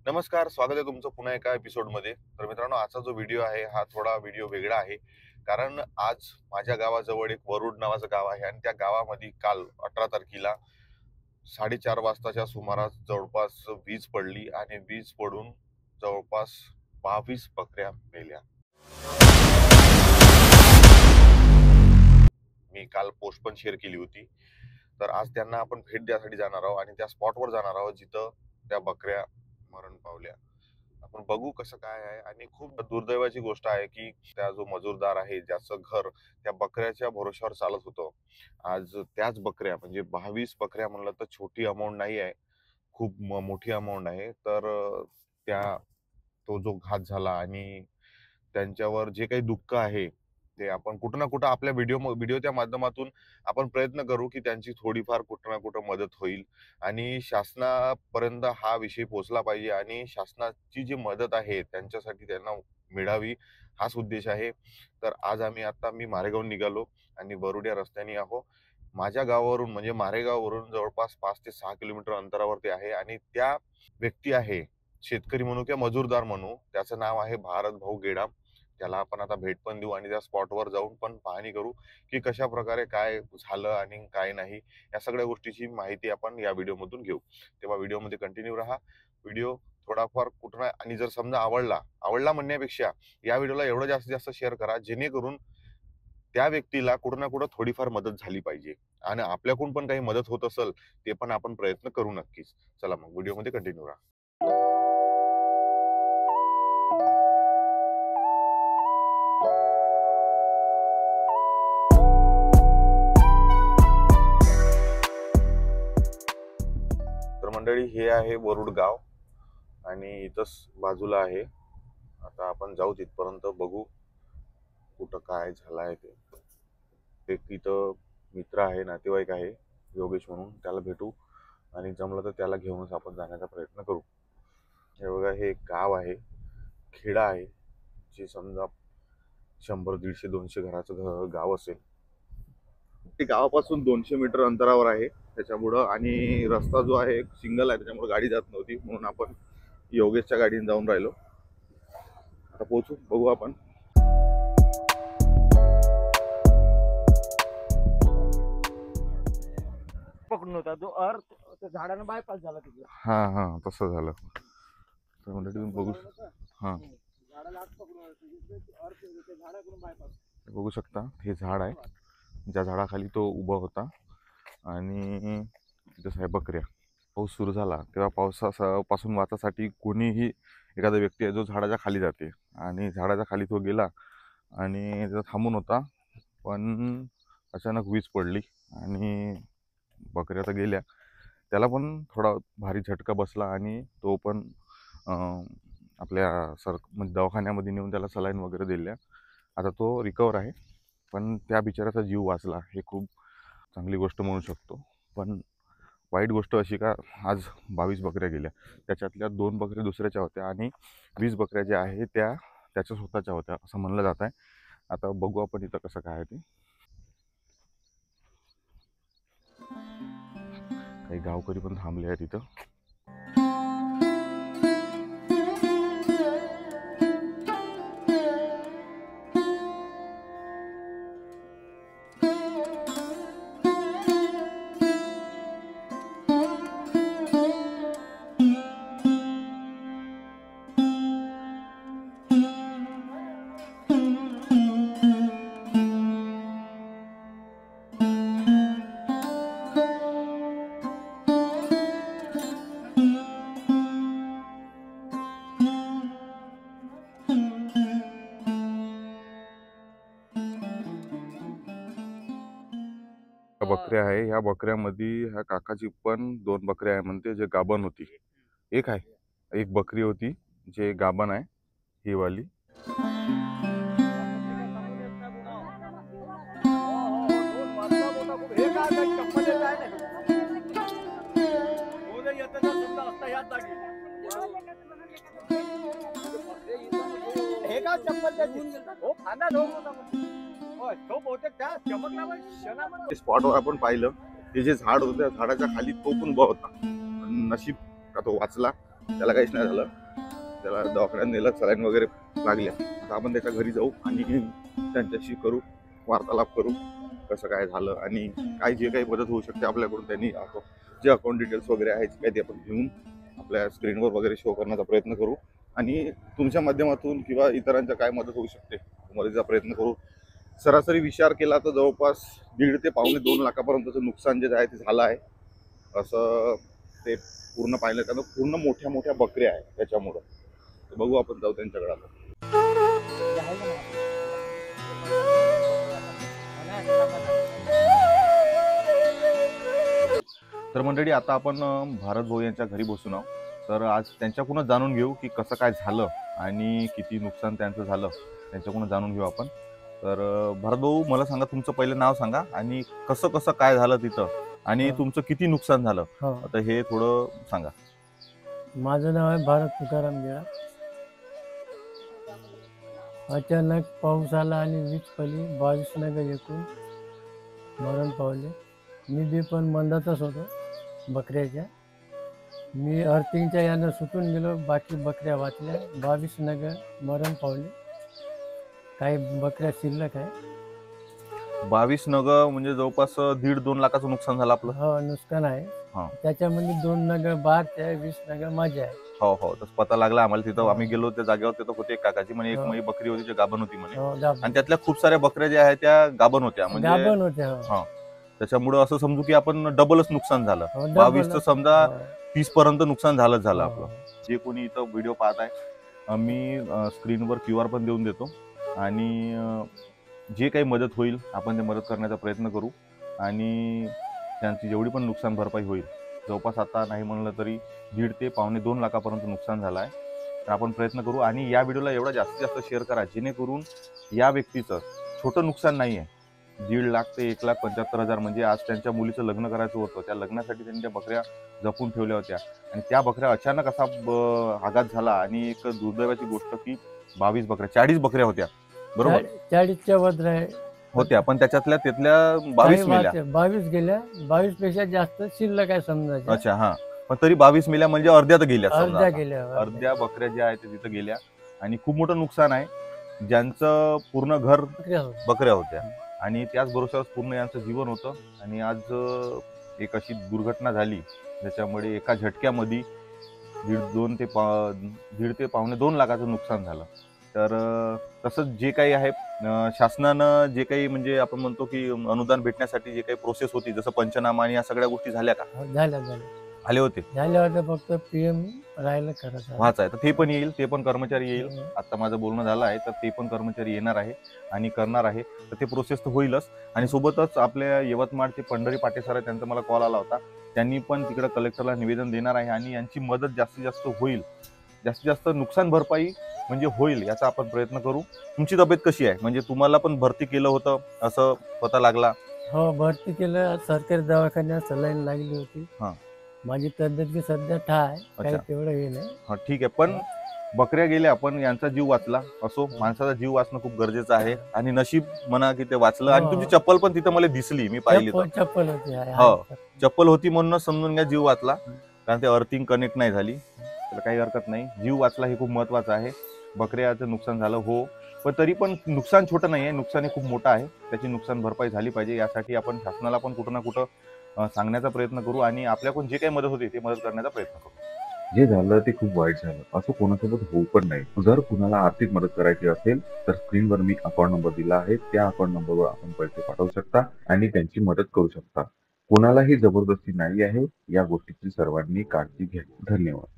नमस्कार, स्वागत आहे तुमचं पुन्हा एका एपिसोडमध्ये. तर मित्रांनो, आजचा जो व्हिडिओ आहे हा थोडा व्हिडिओ वेगळा आहे. कारण आज माझ्या गावाजवळ एक वरुड नावाचं गाव आहे आणि त्या गावामध्ये काल 18 तारखेला 4:30 वाजताच्या सुमारास जवळपास वीज पडली आणि वीज पडून जवळपास 22 बकऱ्या मेल्या. मी काल पोस्ट पण शेअर केली होती. तर आज त्यांना आपण भेट द्यासाठी जाणार आहोत आणि त्या स्पॉटवर जाणार आहोत जिथं त्या बकऱ्या मरण पावल्या. आपण बघू कसं काय आहे. आणि खूप दुर्दैवाची गोष्ट आहे की त्या जो मजूरदार आहे ज्याचं घर त्या बकऱ्याच्या भरोश्यावर चालत होतं, आज त्याच बकऱ्या म्हणजे 22 बकऱ्या म्हणलं तर छोटी अमाऊंट नाही आहे, खूप मोठी अमाऊंट आहे. तर त्या तो जो घात झाला आणि त्यांच्यावर जे काही दुःख आहे ते आपण कुठं ना कुठं आपल्या व्हिडिओच्या माध्यमातून आपण प्रयत्न करू की त्यांची थोडीफार कुठं ना कुठं मदत होईल आणि शासनापर्यंत हा विषय पोहोचला पाहिजे आणि शासनाची जी मदत आहे त्यांच्यासाठी त्यांना मिळावी, हाच उद्देश आहे. तर आज मी मारेगावून निघालो आणि वरुड या रस्त्याने आहो. माझ्या गावावरून म्हणजे मारेगाववरून जवळपास 5 ते 6 किलोमीटर अंतरावरती आहे आणि त्या व्यक्ती आहे, शेतकरी म्हणू किंवा मजूरदार म्हणू, त्याचं नाव आहे भारत भाऊ गेडाम. त्याला आपण आता भेट पण देऊ आणि त्या स्पॉटवर जाऊन पण पाहणी करू की कशा प्रकारे काय झालं आणि काय नाही, या सगळ्या गोष्टीची माहिती आपण या व्हिडिओमधून घेऊ. तेव्हा व्हिडिओमध्ये कंटिन्यू राहा. व्हिडिओ थोडाफार कुठं आणि जर समजा आवडला म्हणण्यापेक्षा या व्हिडिओला एवढं जास्तीत जास्त शेअर करा जेणेकरून त्या व्यक्तीला कुठं ना कुठं थोडीफार मदत झाली पाहिजे आणि आपल्याकडून पण काही मदत होत असेल ते पण आपण प्रयत्न करू नक्कीच. चला मग व्हिडिओमध्ये कंटिन्यू राहा. तर मंडळी, हे आहे वरुड गाव आणि इथंच बाजूला आहे. आता आपण जाऊ तिथपर्यंत, बघू कुठं काय झालं आहे ते. एक इथं मित्र आहे, नातेवाईक आहे योगेश म्हणून, त्याला भेटू आणि जमलं तर त्याला घेऊनच आपण जाण्याचा प्रयत्न करू. हे बघा, हे एक गाव आहे, खेडा आहे, जे समजा 100, 150, 200 घराचं गाव असेल. ते गावापासून 200 मीटर अंतरावर आहे त्याच्यामुळं, आणि रस्ता जो आहे सिंगल आहे त्याच्यामुळे गाडी जात नव्हती, म्हणून आपण योगेशच्या गाडीने जाऊन राहिलो. आता पोहोचू, बघू आपण. पकडून होता जो अर्थ झाडानं बायपास झाला तिथला. हा हा, तसं झालं. तर म्हणजे तुम्ही बघू हा झाडाला आत पकडून अर्थ त्या झाडाकडून बायपास. बघू शकता, हे झाड आहे, ज्या झाडाखाली तो उभा होता. आणि जसं आहे बकऱ्या, पाऊस सुरू झाला तेव्हा पावसापासून वाचासाठी कोणीही एखादा व्यक्ती आहे जो झाडाच्या खाली जाते, आणि झाडाच्या खाली तो गेला आणि तिथं थांबून होता. पण अचानक वीज पडली आणि बकऱ्या तर गेल्या. त्याला पण थोडा भारी झटका बसला आणि तो पण आपल्या म्हणजे दवाखान्यामध्ये नेऊन त्याला सलाईन वगैरे दिल्या. आता तो रिकवर आहे, पण त्या बिचाऱ्याचा जीव वाचला, हे खूप चांगली गोष्ट म्हणू शकतो. पण वाईट गोष्ट अशी का, आज 22 बकऱ्या गेल्या, त्याच्यातल्या 2 बकऱ्या दुसऱ्याच्या होत्या आणि 20 बकऱ्या ज्या आहे त्या त्याच्या स्वतःच्या होत्या असं म्हणलं जात आहे. आता बघू आपण इथं कसं काय आहे ते. काही गावकरी पण थांबले आहेत इथं. बकऱ्या आहे, ह्या बकऱ्यामध्ये ह्या काकाची पण 2 बकऱ्या आहे म्हणते जे गाभण होती. एक बकरी होती जे गाभण आहे, ही वाली. स्पॉटवर आपण पाहिलं ते जे झाड होतं त्या झाडाच्या खाली तो पण उभा होता, नशीब का तो वाचला. त्याला काहीच नाही झालं. त्याला दवाखान्यात नेलं, सलाईन वगैरे लागल्या. आता आपण त्याच्या घरी जाऊ आणि त्यांच्याशी करू वार्तालाप करू, कसं काय झालं आणि काय जे काही मदत होऊ शकते आपल्याकडून त्यांनी जे अकाउंट डिटेल्स वगैरे आहेत काय ते आपण घेऊन आपल्या स्क्रीनवर वगैरे शो करण्याचा प्रयत्न करू आणि तुमच्या माध्यमातून किंवा इतरांच्या काय मदत होऊ शकते मदतीचा प्रयत्न करू. सरासरी विचार केला तर जवळपास 1.5 ते पावणे 2 लाखापर्यंतचं नुकसान जे आहे ते झालं आहे असं ते पूर्ण पाहिलं. कारण पूर्ण मोठ्या मोठ्या बकऱ्या आहेत त्याच्यामुळं. तर बघू आपण जाऊ त्यांच्याकडे आता. ते आहे का नाही? तर मंडळी आता आपण भारत भाऊ यांच्या घरी बसून आहोत. तर आज त्यांच्याकडूनच जाणून घेऊ की कसं काय झालं आणि किती नुकसान त्यांचं झालं त्यांच्याकडून जाणून घेऊ आपण. तर भारत भाऊ मला सांगा, तुमचं पहिलं नाव सांगा आणि कसं कसं काय झालं तिथं आणि तुमचं किती नुकसान झालं हो, आता हे थोडं सांगा. माझं नाव आहे भारत तुकाराम गेळा. अचानक पाऊस आला आणि वीज पडली. 22 नगर एकूण मरण पावले. मी बी पण मंदातच होतो बकऱ्याच्या. मी अर्थिंगच्या यानं सुटून गेलो. बाकी बकऱ्या वाचल्या. 22 नगर मरण पावले. काही बकऱ्या शिल्लक आहे. 22 नग म्हणजे जवळपास 1.5-2 लाखाचं नुकसान झालं आपलं. हो, नुकसान आहे. हा. त्याच्यामध्ये 2 नगर बारचे आहे, 20 नगर माझे आहे. हो हो, तसं पता लागला आम्हाला. तिथं आम्ही गेलो त्या जागेवर, तिथं होते एक काकाची म्हणे एक हो. म्हशी बकरी होती जी गाभण होती म्हणे हो, आणि त्यातल्या खूप साऱ्या बकऱ्या ज्या आहेत त्या गाभण होत्या म्हणजे गाभण होते. हो. हा. त्याच्यामुळं असं समजू की आपण डबलच नुकसान झालं. हो, 22 चं समजा हो. 30 पर्यंत नुकसान झालंच झालं हो. आपलं. जे कोणी इथं व्हिडिओ पाहत आहे मी स्क्रीनवर QR पण देऊन देतो आणि जे काही मदत होईल आपण ते मदत करण्याचा प्रयत्न करू आणि त्यांची जेवढी पण नुकसान भरपाई होईल, जवळपास आता नाही म्हणलं तरी 1.5 ते पावणे 2 लाखापर्यंत नुकसान झालं आहे. तर आपण प्रयत्न करू आणि या व्हिडिओला एवढा जास्तीत जास्त शेअर करा जेणेकरून या व्यक्तीचं छोटं नुकसान नाही आहे. 1.5 लाख ते 1,75,000 म्हणजे आज त्यांच्या मुलीचं लग्न करायचं होतं. त्या लग्नासाठी त्यांनी त्या बकऱ्या जपून ठेवल्या होत्या आणि त्या बकऱ्या अचानक असा आघात झाला आणि एक दुर्दैवाची गोष्ट की 22 बकऱ्या 40 बकऱ्या होत्या बरोबर 40च्या वर आहे. होत्या, पण त्याच्यातल्या 22 मेल्या. 22 गेल्या. 22 पेक्षा जास्त शिल्लक आहे समजायचं. अच्छा, हा. पण तरी 22 मेल्या म्हणजे अर्ध्यात गेल्या समजा अर्ध्या आता. गेल्या. अर्ध्या बकऱ्या ज्या आहेत त्या तिथं गेल्या आणि खूप मोठं नुकसान आहे. ज्यांचं पूर्ण घर बकऱ्या होत्या. बकऱ्या होत्या आणि त्याच भरोश्यावर पूर्ण यांचं जीवन होतं आणि आज एक अशी दुर्घटना झाली ज्याच्यामुळे एका झटक्यामध्ये 1.5 ते पावणे 2 लाखाचं नुकसान झालं. तर तसंच जे काही आहे शासनानं जे काही म्हणजे आपण म्हणतो की अनुदान भेटण्यासाठी जे काही प्रोसेस होती जसं पंचनामा आणि या सगळ्या गोष्टी झाल्या का? हो, झाल्या आले होते होत्या. फक्त PM राहिलं करत आहे. व्हाच आहे तर ते पण येईल, ते पण कर्मचारी येईल. हो. आता माझं बोलणं झालं आहे तर ते पण कर्मचारी येणार आहे आणि करणार आहे. तर ते प्रोसेस तर होईलच आणि सोबतच आपल्या यवतमाळचे पंढरी पाटे सर आहे, त्यांचा मला कॉल आला होता. त्यांनी पण तिकडे कलेक्टरला निवेदन देणार आहे आणि यांची मदत जास्तीत जास्त होईल. जास्तीत जास्त नुकसान भरपाई म्हणजे होईल याचा आपण प्रयत्न करू. तुमची तब्येत कशी आहे? म्हणजे तुम्हाला पण भरती केलं होतं असं पता लागला? हो, भरती केलं. सरकारी दवाखान्यात सलाईन लागली होती. हा. माझी तब्येत बी सध्या आहे. काही तेवढं हे नाही. हा, ठीक आहे. पण बकऱ्या गेल्या पण यांचा जीव वाचला. असो, माणसाचा जीव वाचणं खूप गरजेचं आहे आणि नशीब म्हणा की ते वाचलं आणि तुमची चप्पल पण तिथं मला दिसली, मी पाहिली. चप्पल होती. हो, चप्पल होती म्हणूनच समजून घ्या जीव वाचला. कारण ते अर्थिंग कनेक्ट नाही झाली. त्याला काही हरकत नाही. जीव वाचला हे खूप महत्वाचं आहे. बकऱ्याचं नुकसान झालं हो, पण तरी पण नुकसान छोटं नाही आहे. नुकसान हे खूप मोठं आहे. त्याची नुकसान भरपाई झाली पाहिजे. यासाठी आपण शासनाला पण कुठं ना कुठं सांगण्याचा प्रयत्न करू आणि आपल्याकडून जे काही मदत होती ते मदत करण्याचा प्रयत्न करू. जे झालं ते खूप वाईट झालं. असं कोणासोबत होऊ पण नाही. जर कुणाला आर्थिक मदत करायची असेल तर स्क्रीनवर मी अकाउंट नंबर दिला आहे. त्या अकाउंट नंबरवर आपण पैसे पाठवू शकता आणि त्यांची मदत करू शकता. कोणालाही जबरदस्ती नाही आहे. या गोष्टीची सर्वांनी काळजी घ्या. धन्यवाद.